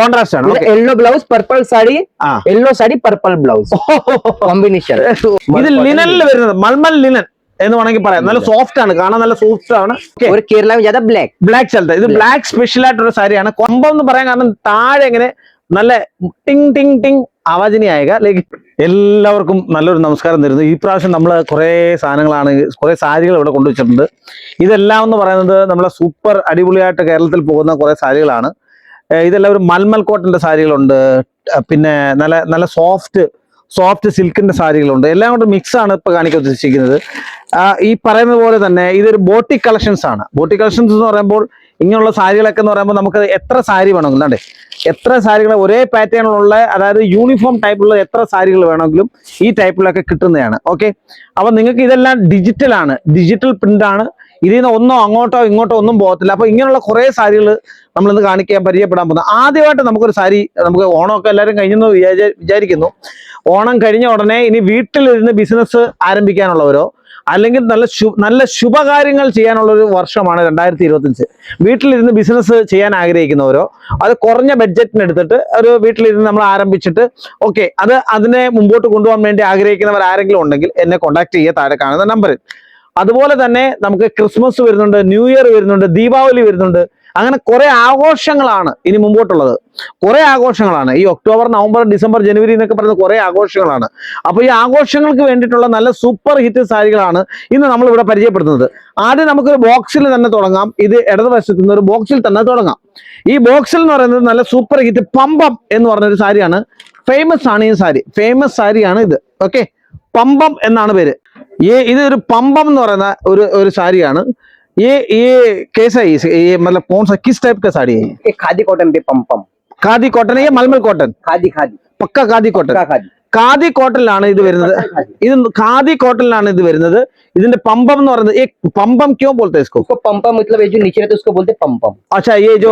Contrast ആണ്. Yellow blouse purple sari, yellow sari purple blouse combination. ഇത് ലിനനിൽ വരുന്നത് മൽമൽ ലിനൻ എന്ന് വേണമെങ്കിൽ പറയാം. നല്ല സോഫ്റ്റ് ആണ്, കാണാൻ നല്ല സോഫ്റ്റ് ആണ്. और केरला में ज्यादा ब्लैक ബ്ലാക്ക് ചലത. ഇത് ബ്ലാക്ക് സ്പെഷ്യൽ ആയിട്ടൊരു സാരിയാണ്. കൊമ്പം എന്ന് പറയാൻ കാരണം താഴെ ഇങ്ങനെ നല്ല ടിങ് ടിങ് ടിങ് ആവാജിനി ആയക. എല്ലാവർക്കും നല്ലൊരു നമസ്കാരം തരുന്നു. ഈ പ്രാവശ്യം നമ്മൾ കുറേ സാധനങ്ങളാണ്, കുറേ സാരികൾ ഇവിടെ കൊണ്ടുവച്ചിട്ടുണ്ട്. ഇതെല്ലാം എന്ന് പറയുന്നത് നമ്മളെ സൂപ്പർ അടിപൊളിയായിട്ട് കേരളത്തിൽ പോകുന്ന കുറേ സാരികളാണ്. ഇതെല്ലാം ഒരു മൽമൽ കോട്ടന്റെ സാരികളുണ്ട്, പിന്നെ നല്ല നല്ല സോഫ്റ്റ് സിൽക്കിന്റെ സാരികളുണ്ട്. എല്ലാം കൊണ്ട് മിക്സ് ആണ് ഇപ്പൊ കാണിക്കാൻ ഉദ്ദേശിക്കുന്നത്. ഈ പറയുന്നത് പോലെ തന്നെ ഇതൊരു ബോട്ടിക് കളക്ഷൻസ് ആണ്. ബോട്ടിക് കളക്ഷൻസ് എന്ന് പറയുമ്പോൾ ഇങ്ങനെയുള്ള സാരികളൊക്കെ എന്ന് പറയുമ്പോൾ നമുക്ക് എത്ര സാരി വേണമെങ്കിലും അല്ലേ, എത്ര സാരികൾ ഒരേ പാറ്റേണിലുള്ള, അതായത് യൂണിഫോം ടൈപ്പുള്ള എത്ര സാരികൾ വേണമെങ്കിലും ഈ ടൈപ്പിലൊക്കെ കിട്ടുന്നതാണ്. ഓക്കെ, അപ്പൊ നിങ്ങൾക്ക് ഇതെല്ലാം ഡിജിറ്റലാണ്, ഡിജിറ്റൽ പ്രിന്റ് ആണ്. ഇതിൽ നിന്ന് ഒന്നോ അങ്ങോട്ടോ ഇങ്ങോട്ടോ ഒന്നും പോകത്തില്ല. അപ്പൊ ഇങ്ങനെയുള്ള കുറെ സാരികൾ നമ്മളിന്ന് കാണിക്കാൻ പരിചയപ്പെടാൻ പോകുന്നത്. ആദ്യമായിട്ട് നമുക്കൊരു സാരി, നമുക്ക് ഓണമൊക്കെ എല്ലാവരും കഴിഞ്ഞെന്ന് വിചാരിക്കുന്നു. ഓണം കഴിഞ്ഞ ഉടനെ ഇനി വീട്ടിലിരുന്ന് ബിസിനസ് ആരംഭിക്കാനുള്ളവരോ അല്ലെങ്കിൽ നല്ല ശുഭകാര്യങ്ങൾ ചെയ്യാനുള്ള ഒരു വർഷമാണ് 2025. വീട്ടിലിരുന്ന് ബിസിനസ് ചെയ്യാൻ ആഗ്രഹിക്കുന്നവരോ, അത് കുറഞ്ഞ ബഡ്ജറ്റിന് എടുത്തിട്ട് ഒരു വീട്ടിലിരുന്ന് നമ്മൾ ആരംഭിച്ചിട്ട് ഓക്കെ അതിനെ മുമ്പോട്ട് കൊണ്ടുപോകാൻ വേണ്ടി ആഗ്രഹിക്കുന്നവർ ആരെങ്കിലും ഉണ്ടെങ്കിൽ എന്നെ കോൺടാക്ട് ചെയ്യുക താഴെ കാണുന്ന നമ്പറിൽ. അതുപോലെ തന്നെ നമുക്ക് ക്രിസ്മസ് വരുന്നുണ്ട്, ന്യൂ ഇയർ വരുന്നുണ്ട്, ദീപാവലി വരുന്നുണ്ട്. അങ്ങനെ കുറെ ആഘോഷങ്ങളാണ് ഇനി മുമ്പോട്ടുള്ളത്. കുറെ ആഘോഷങ്ങളാണ് ഈ ഒക്ടോബർ, നവംബർ, ഡിസംബർ, ജനുവരി എന്നൊക്കെ പറയുന്ന കുറെ ആഘോഷങ്ങളാണ്. അപ്പൊ ഈ ആഘോഷങ്ങൾക്ക് വേണ്ടിയിട്ടുള്ള നല്ല സൂപ്പർ ഹിറ്റ് സാരികളാണ് ഇന്ന് നമ്മൾ ഇവിടെ പരിചയപ്പെടുത്തുന്നത്. ആദ്യം നമുക്കൊരു ബോക്സിൽ തന്നെ തുടങ്ങാം. ഇത് ഇടതുവശത്ത് നിന്ന് ഒരു ബോക്സിൽ തന്നെ തുടങ്ങാം. ഈ ബോക്സിൽ എന്ന് പറയുന്നത് നല്ല സൂപ്പർ ഹിറ്റ് പമ്പം എന്ന് പറഞ്ഞൊരു സാരിയാണ്. ഫേമസ് ആണ് ഈ സാരി, ഫേമസ് സാരിയാണ് ഇത്. ഓക്കെ, പമ്പം എന്നാണ് പേര്. ഇതൊരു പമ്പം എന്ന് പറയുന്ന ഒരു സാരിയാണ്. ये कैसा है? ये मतलब कौन सा किस टाइप का साड़ी है? ये खादी कॉटन पे पम खादी कॉटन है या मलमल कॉटन? खादी पक्का खादी कॉटन. ഖാദി കോട്ടണിലാണ് ഇത് വരുന്നത്. ഇത് ഖാദി കോട്ടണിലാണ് ഇത് വരുന്നത്. ഇതിന്റെ പമ്പം എന്ന് പറയുന്നത് പമ്പം ക്യോं बोलते हैं इसको? पम्पम मतलब ये जो नीचे रहता है उसको बोलते हैं पम्पम. अच्छा, ये जो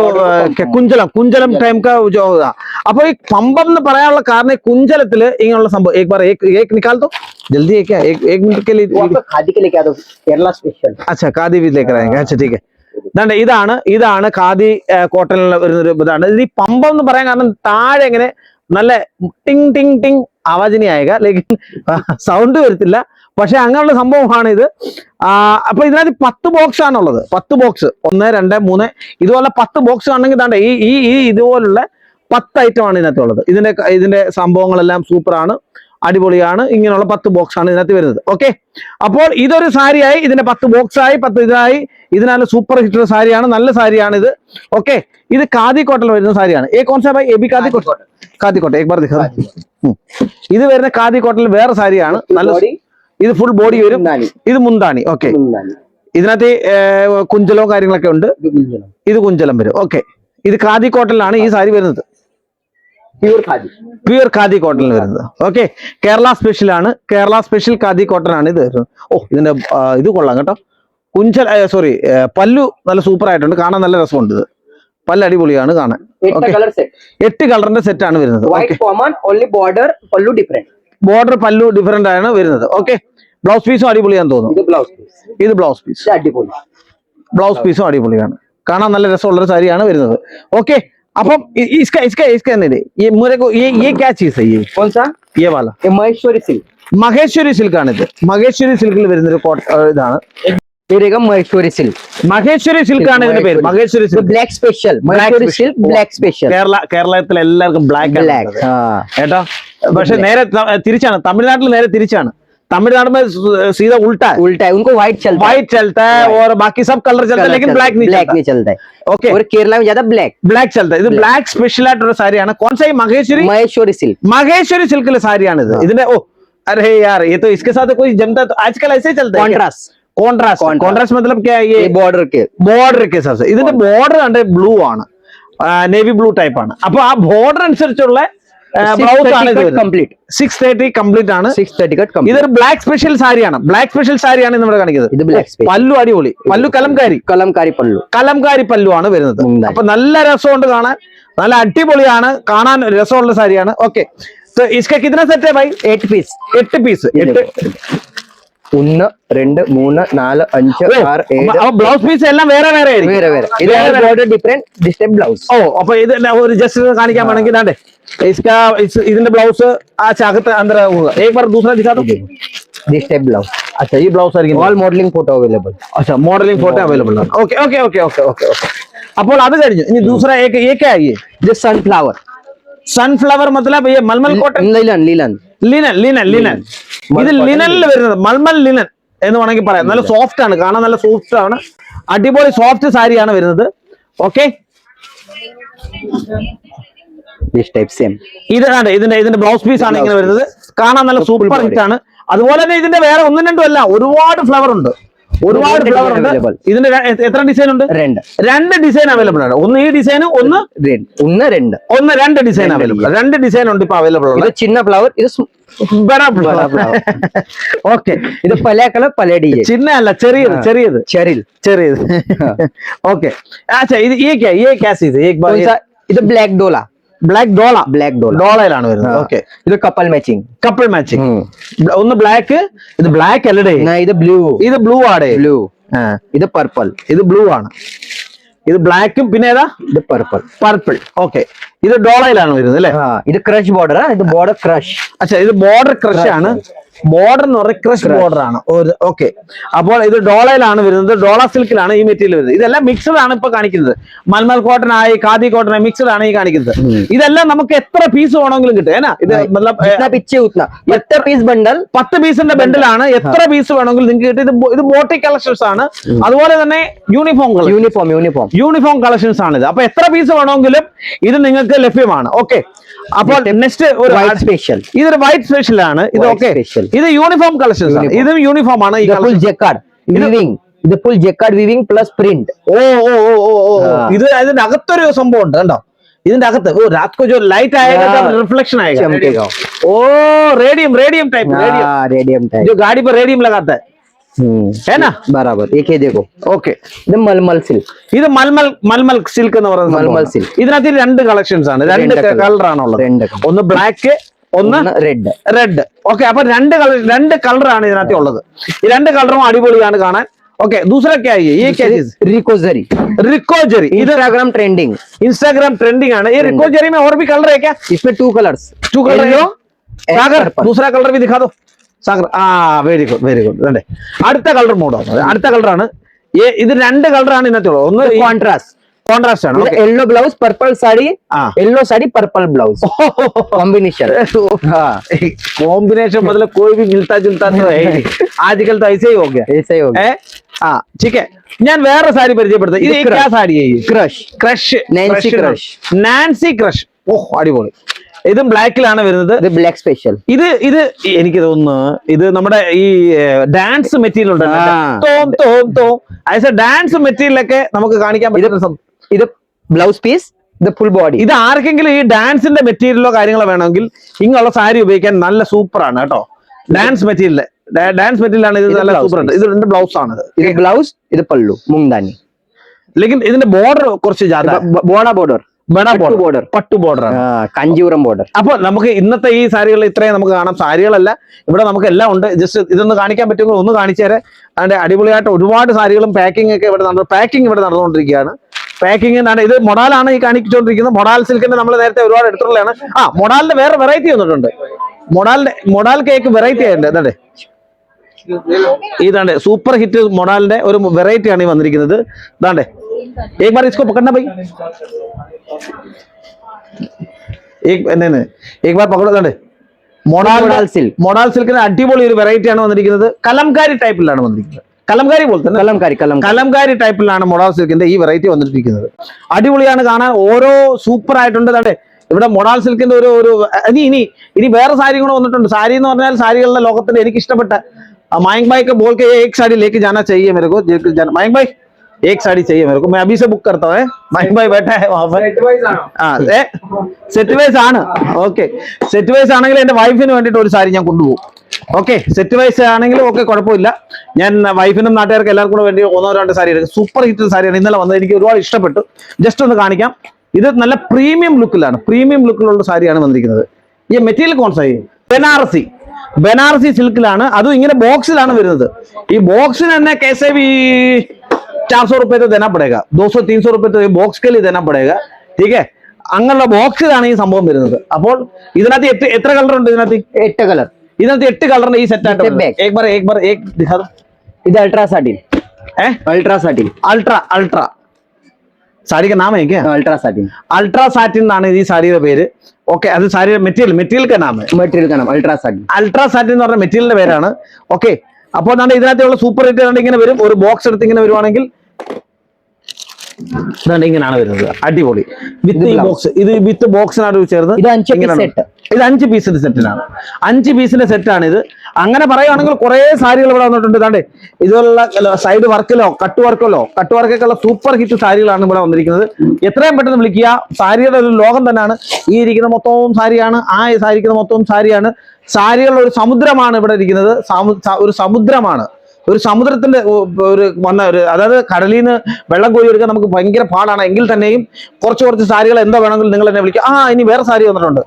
കുഞ്ചലം ടൈം का जो होगा. അപ്പൊ ഈ പമ്പം എന്ന് പറയാനുള്ള കാരണം ഈ കുഞ്ചലത്തില് ഇങ്ങനെയുള്ള സംഭവം. एक बार एक निकाल दो जल्दी है क्या? एक मिनट के लिए खादी के लेके आ दो, केरला स्पेशल. अच्छा, खादी भी लेकर आएंगे. अच्छा ठीक है. ഇതാണ് ഖാദി കോട്ടണിൽ വരുന്നൊരു ഇതാണ്. ഇത് ഈ പമ്പം എന്ന് പറയാൻ കാരണം താഴെ ഇങ്ങനെ നല്ല ടിങ് ടിങ് ടിങ് ആവാജിനി ആയക. സൗണ്ട് വരത്തില്ല, പക്ഷെ അങ്ങനെയുള്ള സംഭവമാണ് ഇത്. അപ്പൊ ഇതിനകത്ത് 10 ബോക്സ് ആണുള്ളത്. 10 ബോക്സ്, 1 2 3 ഇതുപോലെ 10 ബോക്സ് ആണെങ്കിൽ താണ്ടെ ഈ ഇതുപോലുള്ള 10 ഐറ്റം ആണ് ഇതിനകത്തുള്ളത്. ഇതിന്റെ സംഭവങ്ങളെല്ലാം സൂപ്പറാണ്, അടിപൊളിയാണ്. ഇങ്ങനെയുള്ള 10 ബോക്സ് ആണ് ഇതിനകത്ത് വരുന്നത്. ഓക്കെ, അപ്പോൾ ഇതൊരു സാരിയായി, ഇതിന്റെ 10 ബോക്സ് ആയി, 10 ഇതായി. ഇതിനാണ് സൂപ്പർ ഹിറ്റ് സാരിയാണ്, നല്ല സാരിയാണ് ഇത്. ഓക്കെ, ഇത് ഖാദി കോട്ടൺ വരുന്ന സാരിയാണ്. ഖാദി കോട്ടൺ एक बार दिखा. ഇത് വരുന്ന ഖാദി കോട്ടണിൽ വേറെ സാരിയാണ്. നല്ല ഇത് ഫുൾ ബോഡി വരും. ഇത് മുന്താണി. ഓക്കെ, ഇതിനകത്ത് കുഞ്ചലവും കാര്യങ്ങളൊക്കെ ഉണ്ട്. ഇത് കുഞ്ചലം വരും. ഓക്കെ, ഇത് ഖാദി കോട്ടണിലാണ് ഈ സാരി വരുന്നത്. പ്യൂർ ഖാദി കോട്ടണിൽ വരുന്നത്. ഓക്കെ, കേരള സ്പെഷ്യൽ ആണ്. കേരള സ്പെഷ്യൽ ഖാദി കോട്ടൺ ആണ് ഇത് വരുന്നത്. ഇതിന്റെ ഇത് കൊള്ളാം കേട്ടോ. പല്ലു നല്ല സൂപ്പർ ആയിട്ടുണ്ട്, കാണാൻ നല്ല രസമുണ്ട്. ഇത് പല്ല് അടിപൊളിയാണ് കാണാൻ. 8 കളറിന്റെ സെറ്റ് ആണ് വരുന്നത്. ബോർഡർ പല്ലു ഡിഫറെന്റ് ആണ് വരുന്നത്. ഓക്കെ, ബ്ലൗസ് പീസും അടിപൊളിയാന്ന് തോന്നുന്നു. ഇത് ബ്ലൗസ് പീസും അടിപൊളിയാണ്, കാണാൻ നല്ല രസമുള്ളൊരു സാരിയാണ് വരുന്നത്. ഓക്കെ, അപ്പം മഹേശ്വരി സിൽക്ക് ആണ് ഇത്. മഹേശ്വരി സിൽക്കിൽ വരുന്നൊരു ഇതാണ്. മഹേശ്വരി സിൽക്ക് ആണ് ഇതിന്റെ പേര്. Maheshwari silk black special. കേരളത്തിൽ എല്ലാവർക്കും ബ്ലാക്ക് കേട്ടോ. പക്ഷെ നേരെ തിരിച്ചാണ്, തമിഴ്നാട്ടിൽ നേരെ തിരിച്ചാണ്. तमिलनाडु में सीधा उल्टा है उनको व्हाइट चलता है और बाकी सब कलर चलता है, लेकिन ब्लैक नहीं चलता है. ओके, और केरला में ज्यादा ब्लैक चलता है. ഇത് ബ്ലാക്ക് സ്പെഷ്യൽ ആയിട്ടുള്ള സാരിയാണ്. कौन सा മഹേശ്വരി സിൽക്കിലെ സാരിയാണ് ഇത്. ഇതിന്റെ अरे यार, ये तो इसके साथ कोई जमता तो आजकल ऐसे ही चलता है. कॉन्ट्रास्ट मतलब क्या है? ये बॉर्डर के हिसाब से. ഇതിന്റെ ബോർഡർ കണ്ട് ബ്ലൂ ആണ്, നേവി ബ്ലൂ ടൈപ്പ് ആണ്. അപ്പൊ ആ ബോർഡർ അനുസരിച്ചുള്ള ബ്ലൗസ് ആണ് ഇത്. 630 കംപ്ലീറ്റ് ആണ്. ഇതൊരു ബ്ലാക്ക് സ്പെഷ്യൽ സാരിയാണ്. നമ്മുടെ കാണിക്കുന്നത്. പല്ലു അടിപൊളി, പല്ലു കലംകാരി പല്ലു ആണ് വരുന്നത്. അപ്പൊ നല്ല രസമുണ്ട് കാണാൻ, നല്ല അടിപൊളിയാണ് കാണാൻ, രസമുള്ള സാരിയാണ്. ഓക്കെ, तो इसका कितना सेट है भाई? 8 पीस. 8 पीस. ഒന്ന് രണ്ട് മൂന്ന് നാല് അഞ്ച് ആറ് ഏഴ് ബ്ലൗസ് പീസ് എല്ലാം വേറെ വേറെ ആയിരിക്കും. വേറെ വേറെ ഇത് ബോർഡർ ഡിഫറെന്റ് ബ്ലൗസ്. ഓ അപ്പൊ ഇത് ഒരു ജസ്റ്റ് കാണിക്കാൻ വേണമെങ്കിൽ ദാണ്ടേ ഇതിന്റെ ബ്ലൗസ് ആ ചകത്ത് അന്തര एक बार दूसरा दिखा दो. This type blouse. अच्छा ये ब्लाउस ആയിരിക്കും. All modelling photo available. अच्छा मॉडलिंग फोटो अवेलेबल है. Okay okay okay okay okay okay. അപ്പോൾ അത് കഴിഞ്ഞു. ഇനി दूसरा एक ये क्या है? ये दिस सनफ्लावर. സൺഫ്ലവർ मतलब ये मलमल cotton. Linen linen linen linen linen. ഇത് ലിനനിൽ വരുന്നത് മൽമൽ ലിനൻ എന്ന് വേണമെങ്കിൽ പറയാം. നല്ല സോഫ്റ്റ് ആണ്, കാണാൻ നല്ല സോഫ്റ്റ് ആണ്, അടിപൊളി സോഫ്റ്റ് സാരിയാണ് വരുന്നത്. Okay this type same. ഇതാണ് ഇതിന്റെ ബ്ലൗസ് പീസ് ആണ് ഇങ്ങനെ വരുന്നത്. കാണാൻ നല്ല സൂപ്പർ ഹിറ്റ് ആണ്. അതുപോലെ തന്നെ ഇതിന്റെ വേറെ ഒന്നും രണ്ടും അല്ല, ഒരുപാട് ഫ്ലവർ ഉണ്ട്, ഒരുപാട് ഫ്ലവർ ഉണ്ട്. ഇതിന്റെ എത്ര ഡിസൈൻ ഉണ്ട്? രണ്ട് ഡിസൈൻ അവൈലബിൾ ആണ്. ഒന്ന് ഈ ഡിസൈൻ, ഒന്ന് രണ്ട് ഡിസൈൻ അവൈലബിൾ. രണ്ട് ഡിസൈൻ ഉണ്ട് ഇപ്പൊ അവൈലബിൾ ഉള്ളത്. ചിന്ന ഫ്ലവർ, ഇത് बड़ा फ्लावर. ओके ഇത് പല കളർ പല ഡിസൈൻ. ചിന്ന അല്ല, ചെറിയത് ചെറിയത് ചെറിയത്. ഓക്കെ अच्छा ये क्या चीज है? एक बार ഇത് ബ്ലാക്ക് ഡോള. ബ്ലാക്ക് ഡോളയിലാണ് വരുന്നത്. ഓക്കെ ഇത് കപ്പിൾ മാച്ചിങ്. ഒന്ന് ബ്ലാക്ക്, ഇത് ബ്ലാക്ക് അല്ലേ, ഇത് ബ്ലൂ. ഇത് ബ്ലൂ ആണ്. ഇത് പർപ്പിൾ. ഇത് ബ്ലൂ ആണ്. ഇത് ബ്ലാക്കും പിന്നെ ഏതാ? ഇത് പർപ്പിൾ. ഓക്കെ ഇത് ഡോളയിലാണ് വരുന്നത് അല്ലേ? ഇത് ക്രഷ് ബോർഡർ. ഇത് ബോർഡർ ക്രഷ്. അച്ഛാ ഇത് ബോർഡർ ക്രഷ് ആണ്. ബോർഡർ എന്ന് പറയുന്നത് ക്രഷ് ബോർഡർ ആണ്. ഓക്കെ അപ്പോൾ ഇത് ഡോളയിലാണ് വരുന്നത്, ഡോള സിൽക്കിലാണ് ഈ മെറ്റീരിയൽ വരുന്നത്. ഇതെല്ലാം മിക്സഡ് ആണ് ഇപ്പൊ കാണിക്കുന്നത്. മൽമൽ കോട്ടൺ ആയി, ഖാദി കോട്ടൺ ആയി, മിക്സഡ് ആണ് ഈ കാണിക്കുന്നത്. ഇതെല്ലാം നമുക്ക് എത്ര പീസ് വേണമെങ്കിലും കിട്ടും. ഏനാ ഇത് എത്ര പീസ് ബണ്ടൽ? 10 പീസിന്റെ ബണ്ടിലാണ്. എത്ര പീസ് വേണമെങ്കിലും നിങ്ങൾക്ക് കിട്ടും. ഇത് ബോട്ടിക് കളക്ഷൻസ് ആണ്. അതുപോലെ തന്നെ യൂണിഫോം കളക്ഷൻസ് ആണ് ഇത്. അപ്പൊ എത്ര പീസ് വേണമെങ്കിലും ഇത് നിങ്ങൾക്ക് ലഭ്യമാണ്. ഓക്കെ അപ്പോൾ നെക്സ്റ്റ് ഒരു സ്പെഷ്യൽ. ഇതൊരു വൈറ്റ് സ്പെഷ്യൽ ആണ്. ഇത് ഓക്കെ ഇത് യൂണിഫോം കളക്ഷൻസ് ആണ്. ഇതും യൂണിഫോം ആണ്. Full jacquard weaving plus print. ഇത് അതിന്റെ അകത്തൊരു സംഭവം ഉണ്ട് കണ്ടോ. ഇതിന്റെ അകത്ത് രാത് को जो लाइट आएगा तब रिफ्लेक्शन आएगा, चमकेगा. ओ रेडियम टाइप जो गाड़ी पर रेडियम लगाता है ना. बराबर. एक ये देखो. ഓക്കെ ഇത് മൽമൽ സിൽക്ക്. ഇത് മൽമൽ സിൽക്ക് എന്ന് പറയുന്നത് മൽമൽ സിൽക്ക്. ഇതിനകത്ത് രണ്ട് കളക്ഷൻസ് ആണ്, രണ്ട് കളർ ആണുള്ളത്. ഒന്ന് ബ്ലാക്ക്, ഒന്ന് റെഡ്. ഓക്കെ അപ്പൊ രണ്ട് കളർ ആണ് ഇതിനകത്ത് ഉള്ളത്. ഈ രണ്ട് കളറും അടിപൊളിയാണ് കാണാൻ. ओके दूसरा क्या है? ये क्या चीज? रिकोजरी. इंस्टाग्राम ट्रेंडिंग है. ये रिकोजरी में और भी कलर है क्या? इसमें 2 कलर्स. सागर दूसरा कलर भी दिखा दो सागर. Very good. അടുത്ത കളർ മോഡോ, അടുത്ത കളറാണ്. ഇത് രണ്ട് കളറാണ് ഇതിനകത്തുള്ളത്. ഒന്ന് കോൺട്രാസ്റ്റ് ആണ്. Yellow blouse, purple sari, yellow sari, purple blouse combination. Combination मतलब कोई भी मिलता जुलता तो है ही. आजकल तो ऐसे ही हो गया. ठीक है. ഞാൻ വേറെ സാരി പരിചയപ്പെടുത്താം. ഇത് क्या സാരി है? Nancy crush. ഓഹ് അടിപൊളി. ഇതും ബ്ലാക്കിലാണ് വരുന്നത്. Black special. ഇത് എനിക്ക് തോന്നുന്നു ഇത് നമ്മുടെ ഈ ഡാൻസ് മെറ്റീരിയൽ ഉണ്ടല്ലോ, ഡാൻസ് മെറ്റീരിയലൊക്കെ നമുക്ക് കാണിക്കാൻ പറ്റും. ഇത് ബ്ലൗസ് പീസ്, ഇത് ഫുൾ ബോഡി. ഇത് ആർക്കെങ്കിലും ഈ ഡാൻസിന്റെ മെറ്റീരിയലോ കാര്യങ്ങളോ വേണമെങ്കിൽ ഇങ്ങനെയുള്ള സാരി ഉപയോഗിക്കാൻ നല്ല സൂപ്പർ ആണ് കേട്ടോ. ഡാൻസ് മെറ്റീരിയൽ ആണ് ഇത്. നല്ല സൂപ്പർ ആണ്. ഇത് രണ്ട് ബ്ലൗസ് ആണ്. ഇത് ബ്ലൗസ്, ഇത് പല്ലു മുംദാനി. ലേക്കിൻ ഇതിന്റെ ബോർഡർ കുറച്ച് പട്ടു ബോർഡർ ആണ്, കാഞ്ചീപുരം ബോർഡർ. അപ്പൊ നമുക്ക് ഇന്നത്തെ ഈ സാരികൾ ഇത്രയും നമുക്ക് കാണാം. സാരികളല്ല, ഇവിടെ നമുക്ക് എല്ലാം ഉണ്ട്. ജസ്റ്റ് ഇതൊന്ന് കാണിക്കാൻ പറ്റുമെങ്കിൽ ഒന്ന് കാണിച്ചു തരാം. അതിന്റെ അടിപൊളിയായിട്ട് ഒരുപാട് സാരികളും പാക്കിംഗ് ഒക്കെ ഇവിടെ നടന്നുകൊണ്ടിരിക്കുകയാണ്. പാക്കിംഗ് എന്താണ്? ഇത് മൊഡാലാണ് ഈ കാണിച്ചുകൊണ്ടിരിക്കുന്നത്. മൊഡാൽ സിൽക്കിന്റെ നമ്മൾ നേരത്തെ ഒരുപാട് എടുത്തുള്ളതാണ്. മൊഡാലിന്റെ വേറെ വെറൈറ്റി വന്നിട്ടുണ്ട്. മൊഡാൽ കേക്ക് വെറൈറ്റി ആയിട്ടുണ്ട്. അതെ ഇതാണ്ട് സൂപ്പർ ഹിറ്റ് മൊഡാലിന്റെ ഒരു വെറൈറ്റി ആണ് ഈ വന്നിരിക്കുന്നത്. ഇതാണ്ടേ एक बार इसको पकड़ना भाई, एक बार पकड़ो. മൊഡാൽ സിൽക്കിന് അടിപൊളി ഒരു വെറൈറ്റി ആണ് വന്നിരിക്കുന്നത്. കലംകാരി ടൈപ്പിലാണ് വന്നിരിക്കുന്നത്. കലംകാരി പോലത്തെ കലംകാരി ടൈപ്പിലാണ് മൊഡാൽ സിൽക്കിന്റെ ഈ വെറൈറ്റി വന്നിരിക്കുന്നത്. അടിപൊളിയാണ് കാണാൻ. ഓരോ സൂപ്പർ ആയിട്ടുണ്ട്. അതെ ഇവിടെ മൊഡാൽ സിൽക്കിന്റെ ഒരു ഇനി വേറെ സാരി കൂടെ വന്നിട്ടുണ്ട്. സാരി എന്ന് പറഞ്ഞാൽ സാരികളുടെ ലോകത്തിന്റെ എനിക്ക് ഇഷ്ടപ്പെട്ട മയങ്ക് ഭാई को बोल के एक साड़ी लेके जाना चाहिए मेरे को. मयंक भाई एक साड़ी चाहिए मेरे को, मैं अभी से बुक करता हूँ. मयंक भाई बैठा है वहां पर. സെറ്റ് വൈസ് ആണ്. ഓക്കെ സെറ്റ് വൈസ് ആണെങ്കിൽ എന്റെ വൈഫിന് വേണ്ടിയിട്ട് ഒരു സാരി ഞാൻ കൊണ്ടുപോകും. ഓക്കെ സെറ്റ് വൈസ് ആണെങ്കിലും ഓക്കെ കുഴപ്പമില്ല. ഞാൻ വൈഫിനും നാട്ടുകാർക്ക് എല്ലാവർക്കും കൂടെ വേണ്ടി 1-2 സാരി എടുക്കും. സൂപ്പർ ഹിറ്റ് സാരിയാണ് ഇന്നലെ വന്നത്. എനിക്ക് ഒരുപാട് ഇഷ്ടപ്പെട്ടു. ജസ്റ്റ് ഒന്ന് കാണിക്കാം. ഇത് നല്ല പ്രീമിയം ലുക്കിലുള്ള സാരിയാണ് വന്നിരിക്കുന്നത്. ഈ മെറ്റീരിയൽ കോൺസായി ബനാറസി. ബനാറസി സിൽക്കിലാണ്, അതും ഇങ്ങനെ ബോക്സിലാണ് വരുന്നത്. ഈ ബോക്സിന് തന്നെ कैसे भी 400 रुपए तो देना पड़ेगा, 200-300 रुपए तो बॉक्स के लिए देना पड़ेगा. ठीक है, അങ്ങനെയുള്ള ബോക്സിലാണ് ഈ സംഭവം വരുന്നത്. അപ്പോൾ ഇതിനകത്ത് എത്ര കളർ ഉണ്ട്? ഇതിനകത്ത് 8 कलर. ഇതിനകത്ത് 8 കളറിന്റെ ഈ സെറ്റ് ആയിട്ട് ഇത് ultra satin. Ultra satin. Ultra sari का नाम है क्या? Ultra satin. अल्ट्रा साटिन എന്നാണ് ഈ സാരിയുടെ പേര്. ഓക്കെ, അത് സാരി മെറ്റീരിയൽ का नाम है. മെറ്റീരിയൽ का नाम अल्ट्रा साटिन. അൾട്രാ സാറ്റിൻ എന്ന് പറഞ്ഞ മെറ്റീരിയലിന്റെ പേരാണ്. ഓക്കെ, അപ്പോൾ എന്താണ് ഇതിനകത്തുള്ള സൂപ്പർ ഹിറ്റ് ഇങ്ങനെ വരും. ഒരു ബോക്സ് എടുത്ത് ഇങ്ങനെ വരുവാണെങ്കിൽ ഇങ്ങനെയാണ് വരുന്നത്. അടിപൊളി വിത്ത് ഈ ബോക്സ്. ഇത് വിത്ത് ബോക്സിനാണ് ചേർന്ന് ഇത് 5 സെറ്റ്. ഇത് 5 പീസിന്റെ സെറ്റിനാണ്. 5 പീസിന്റെ സെറ്റാണ് ഇത്. അങ്ങനെ പറയുകയാണെങ്കിൽ കുറെ സാരികൾ ഇവിടെ വന്നിട്ടുണ്ട്. ഇതാണ്ട് ഇതുപോലുള്ള സൈഡ് വർക്കിലോ കട്ട് വർക്കൊക്കെ ഉള്ള സൂപ്പർ ഹിറ്റ് സാരികളാണ് ഇവിടെ വന്നിരിക്കുന്നത്. എത്രയും പെട്ടെന്ന് വിളിക്കുക. സാരിയുടെ ഒരു ലോകം തന്നെയാണ്. ഈ ഇരിക്കുന്ന മൊത്തവും സാരിയാണ്, ആ സാരിക്കുന്ന മൊത്തവും സാരിയാണ്. സാരികളുടെ ഒരു സമുദ്രമാണ് ഇവിടെ ഇരിക്കുന്നത്. ഒരു സമുദ്രമാണ്. ഒരു സമുദ്രത്തിന്റെ അതായത് കടലിൽ നിന്ന് വെള്ളം കോരി എടുക്കാൻ നമുക്ക് ഭയങ്കര പാടാണ്. എങ്കിൽ തന്നെയും കുറച്ച് സാരികൾ എന്താ വേണമെങ്കിലും നിങ്ങൾ എന്നെ വിളിക്കുക. ഇനി വേറെ സാരി വന്നിട്ടുണ്ട്.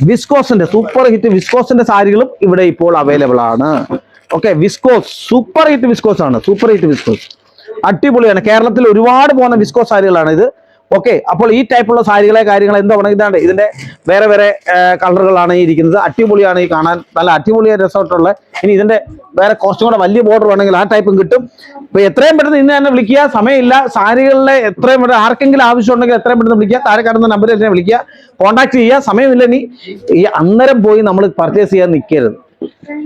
വിസ്കോസിന്റെ സൂപ്പർ ഹിറ്റ് വിസ്കോസിന്റെ സാരികളും ഇവിടെ ഇപ്പോൾ അവൈലബിൾ ആണ്. Okay, viscose super hit viscose ആണ്. സൂപ്പർ ഹിറ്റ് വിസ്കോസ് അടിപൊളിയാണ്. കേരളത്തിൽ ഒരുപാട് പോകുന്ന വിസ്കോസ് സാരികളാണ് ഇത്. ഓക്കെ, അപ്പോൾ ഈ ടൈപ്പുള്ള സാരികളെ കാര്യങ്ങൾ എന്താ പറയുക, ഇതാണ്ട് ഇതിന്റെ വേറെ കളറുകളാണ് ഈ ഇരിക്കുന്നത്. അടിപൊളിയാണ് ഈ കാണാൻ, നല്ല അടിപൊളിയായ രസമായിട്ടുള്ള. ഇനി ഇതിന്റെ വേറെ കുറച്ചും കൂടെ വലിയ ബോർഡർ വേണമെങ്കിൽ ആ ടൈപ്പും കിട്ടും. ഇപ്പൊ എത്രയും പെട്ടെന്ന് ഇന്ന് തന്നെ വിളിക്കുക. സമയമില്ല. സാരികളിലെ എത്രയും പെട്ടെന്ന് ആർക്കെങ്കിലും ആവശ്യമുണ്ടെങ്കിൽ എത്രയും പെട്ടെന്ന് വിളിക്കുക. താഴെ കാണുന്ന നമ്പറിൽ തന്നെ വിളിക്കുക, കോൺടാക്ട് ചെയ്യുക. സമയമില്ല ഇനി ഈ അന്നേരം പോയി നമ്മൾ പർച്ചേസ് ചെയ്യാൻ നിൽക്കരുത്.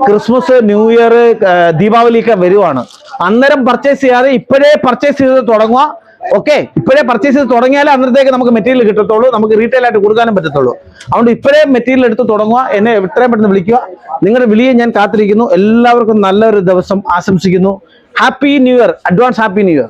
ക്രിസ്മസ്, ന്യൂ ഇയർ, ദീപാവലി ഒക്കെ വരുവാണ്. അന്നേരം പർച്ചേസ് ചെയ്യാതെ ഇപ്പോഴേ പർച്ചേസ് ചെയ്ത് തുടങ്ങുക. ഓക്കെ, ഇപ്പോഴേ പർച്ചേസ് ചെയ്ത് തുടങ്ങിയാലേ അന്നത്തേക്ക് നമുക്ക് മെറ്റീരിയൽ കിട്ടത്തുള്ളൂ, നമുക്ക് റീറ്റെയിൽ ആയിട്ട് കൊടുക്കാനും പറ്റത്തുള്ളൂ. അതുകൊണ്ട് ഇപ്പോഴേ മെറ്റീരിയൽ എടുത്ത് തുടങ്ങുക. എന്നെ എത്രയും പെട്ടെന്ന് വിളിക്കുക. നിങ്ങളുടെ വിളിയെ ഞാൻ കാത്തിരിക്കുന്നു. എല്ലാവർക്കും നല്ലൊരു ദിവസം ആശംസിക്കുന്നു. Happy new year, advance happy new year.